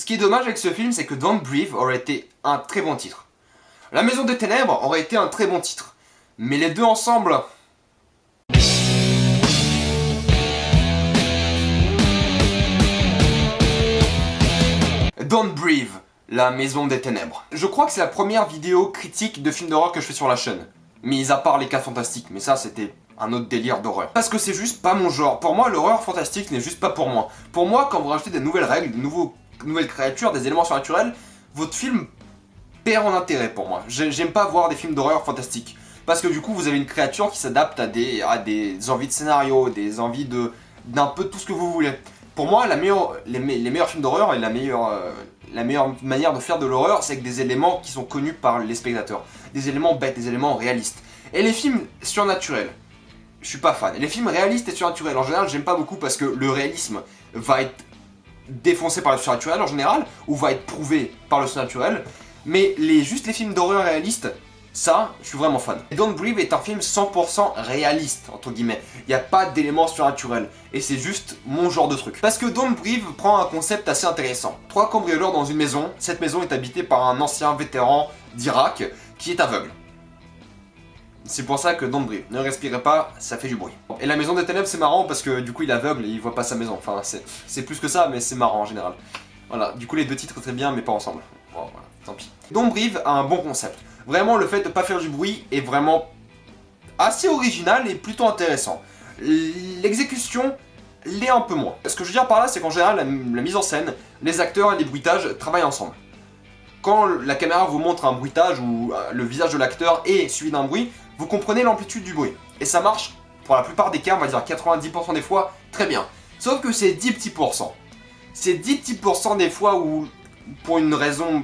qui est dommage avec ce film, c'est que Don't Breathe aurait été un très bon titre. La Maison des Ténèbres aurait été un très bon titre. Mais les deux ensemble... Don't Breathe, La Maison des Ténèbres. Je crois que c'est la première vidéo critique de film d'horreur que je fais sur la chaîne. Mis à part les cas fantastiques, mais ça c'était un autre délire d'horreur. Parce que c'est juste pas mon genre. Pour moi, l'horreur fantastique n'est juste pas pour moi. Pour moi, quand vous rajoutez des nouvelles règles, nouvelles créatures, des éléments surnaturels, votre film perd en intérêt pour moi. J'aime pas voir des films d'horreur fantastiques. Parce que du coup, vous avez une créature qui s'adapte à des envies de scénario, des envies d'un peu tout ce que vous voulez. Pour moi, les meilleurs films d'horreur et la meilleure manière de faire de l'horreur, c'est avec des éléments qui sont connus par les spectateurs. Des éléments bêtes, des éléments réalistes. Et les films surnaturels, je suis pas fan. Les films réalistes et surnaturels, en général, j'aime pas beaucoup parce que le réalisme va être défoncé par le surnaturel en général, ou va être prouvé par le surnaturel. Mais juste les films d'horreur réalistes, ça, je suis vraiment fan. Don't Breathe est un film 100% réaliste, entre guillemets. Il n'y a pas d'éléments surnaturels. Et c'est juste mon genre de truc. Parce que Don't Breathe prend un concept assez intéressant. 3 cambrioleurs dans une maison. Cette maison est habitée par un ancien vétéran d'Irak qui est aveugle. C'est pour ça que Don't Breathe. Ne respirez pas, ça fait du bruit. Et la Maison des Ténèbres, c'est marrant parce que du coup il est aveugle et il voit pas sa maison. Enfin, c'est plus que ça, mais c'est marrant en général. Voilà, du coup les deux titres très bien, mais pas ensemble. Bon, voilà, tant pis. Don't Breathe a un bon concept. Vraiment, le fait de pas faire du bruit est vraiment assez original et plutôt intéressant. L'exécution l'est un peu moins. Ce que je veux dire par là, c'est qu'en général, la mise en scène, les acteurs et les bruitages travaillent ensemble. Quand la caméra vous montre un bruitage ou le visage de l'acteur est suivi d'un bruit, vous comprenez l'amplitude du bruit. Et ça marche, pour la plupart des cas, on va dire 90% des fois, très bien. Sauf que c'est 10 petits pourcents. C'est 10 petits pourcents des fois où, pour une raison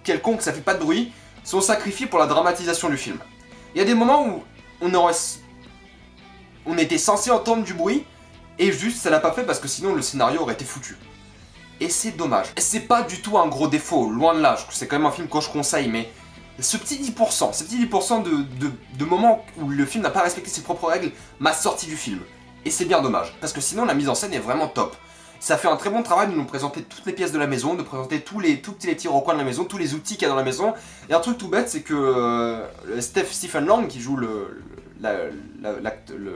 quelconque, ça fait pas de bruit, sont sacrifiés pour la dramatisation du film. Il y a des moments où on était censé entendre du bruit, et juste ça l'a pas fait parce que sinon le scénario aurait été foutu. Et c'est dommage. C'est pas du tout un gros défaut, loin de là, c'est quand même un film que je conseille, mais ce petit 10% de moments où le film n'a pas respecté ses propres règles m'a sorti du film. Et c'est bien dommage, parce que sinon la mise en scène est vraiment top. Ça fait un très bon travail de nous présenter toutes les pièces de la maison, de présenter tous les petits recoins de la maison, tous les outils qu'il y a dans la maison. Et un truc tout bête, c'est que Stephen Lang, qui joue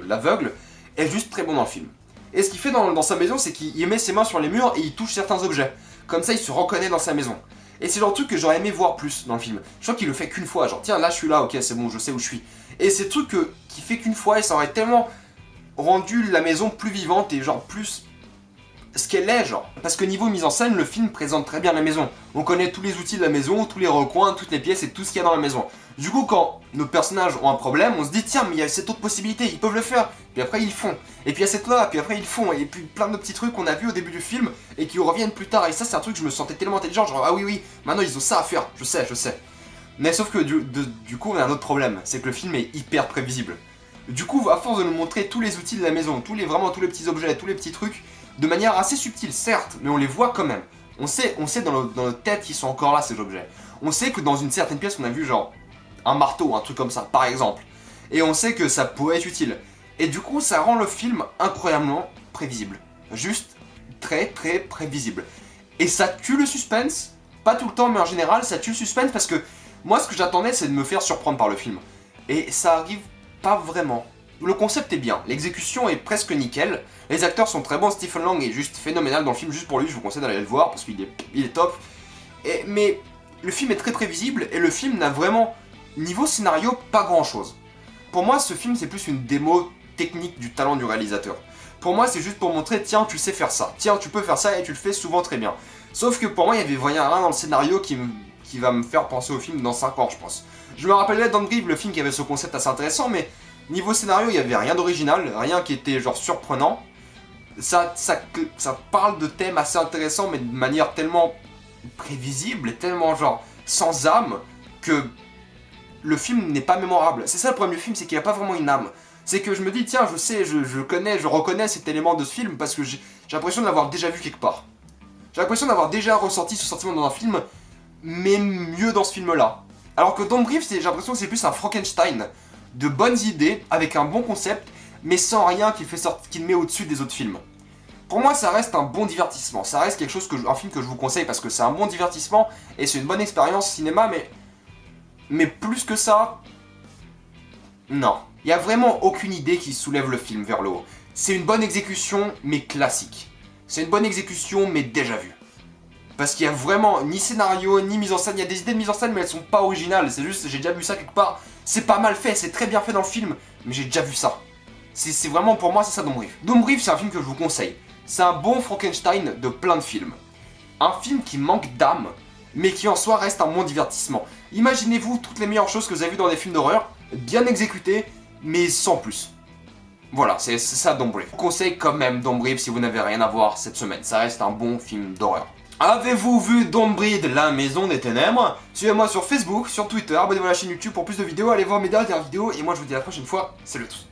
l'aveugle, est juste très bon dans le film. Et ce qu'il fait dans sa maison, c'est qu'il met ses mains sur les murs et il touche certains objets. Comme ça, il se reconnaît dans sa maison. Et c'est le genre de truc que j'aurais aimé voir plus dans le film. Je crois qu'il le fait qu'une fois, genre tiens là je suis là, ok c'est bon, je sais où je suis. Et c'est le truc qu'il fait qu'une fois et ça aurait tellement rendu la maison plus vivante et genre plus ce qu'elle est genre. Parce que niveau mise en scène, le film présente très bien la maison. On connaît tous les outils de la maison, tous les recoins, toutes les pièces et tout ce qu'il y a dans la maison. Du coup quand nos personnages ont un problème, on se dit tiens mais il y a cette autre possibilité, ils peuvent le faire. Puis après ils le font. Et puis il y a cette là, puis après ils le font. Et puis plein de petits trucs qu'on a vus au début du film et qui reviennent plus tard. Et ça c'est un truc que je me sentais tellement intelligent, genre ah oui, maintenant ils ont ça à faire, je sais. Mais sauf que du coup on a un autre problème, c'est que le film est hyper prévisible. Du coup à force de nous montrer tous les outils de la maison, vraiment tous les petits objets, tous les petits trucs, de manière assez subtile certes, mais on les voit quand même. On sait dans notre tête qu'ils sont encore là ces objets. On sait que dans une certaine pièce on a vu genre un marteau, un truc comme ça par exemple. Et on sait que ça pourrait être utile. Et du coup ça rend le film incroyablement prévisible. Juste très prévisible. Et ça tue le suspense, pas tout le temps mais en général ça tue le suspense parce que moi ce que j'attendais c'est de me faire surprendre par le film. Et ça arrive pas vraiment. Le concept est bien, l'exécution est presque nickel, les acteurs sont très bons, Stephen Lang est juste phénoménal dans le film, juste pour lui je vous conseille d'aller le voir parce qu'il est top. Mais le film est très prévisible et le film n'a vraiment, niveau scénario, pas grand chose. Pour moi ce film c'est plus une démo technique du talent du réalisateur. Pour moi c'est juste pour montrer tiens tu sais faire ça, tiens tu peux faire ça et tu le fais souvent très bien. Sauf que pour moi il y avait rien dans le scénario qui va me faire penser au film dans 5 ans je pense. Je me rappelais Don't Breathe, le film qui avait ce concept assez intéressant mais niveau scénario, il n'y avait rien d'original, rien qui était genre surprenant. Ça parle de thèmes assez intéressants, mais de manière tellement prévisible et tellement genre sans âme que le film n'est pas mémorable. C'est ça le problème du film, c'est qu'il n'a pas vraiment une âme. C'est que je me dis, tiens, je sais, je reconnais cet élément de ce film parce que j'ai l'impression de l'avoir déjà vu quelque part. J'ai l'impression d'avoir déjà ressenti ce sentiment dans un film, mais mieux dans ce film-là. Alors que Don't Breathe, j'ai l'impression que c'est plus un Frankenstein de bonnes idées, avec un bon concept, mais sans rien qui le met au-dessus des autres films. Pour moi, ça reste un bon divertissement. Ça reste quelque chose un film que je vous conseille parce que c'est un bon divertissement et c'est une bonne expérience cinéma, mais plus que ça, non. Il y a vraiment aucune idée qui soulève le film vers le haut. C'est une bonne exécution, mais classique. C'est une bonne exécution, mais déjà vue. Parce qu'il y a vraiment ni scénario, ni mise en scène. Il y a des idées de mise en scène, mais elles sont pas originales. C'est juste, j'ai déjà vu ça quelque part. C'est pas mal fait, c'est très bien fait dans le film, mais j'ai déjà vu ça. C'est vraiment, pour moi, c'est ça Don't Breathe. Don't Breathe, c'est un film que je vous conseille. C'est un bon Frankenstein de plein de films. Un film qui manque d'âme, mais qui en soi reste un bon divertissement. Imaginez-vous toutes les meilleures choses que vous avez vues dans des films d'horreur, bien exécutées, mais sans plus. Voilà, c'est ça Don't Breathe. Je vous conseille quand même Don't Breathe si vous n'avez rien à voir cette semaine. Ça reste un bon film d'horreur. Avez-vous vu Don't Breathe, la maison des ténèbres? Suivez-moi sur Facebook, sur Twitter, abonnez-vous à la chaîne YouTube pour plus de vidéos, allez voir mes dernières vidéos, et moi je vous dis à la prochaine fois, salut à tous.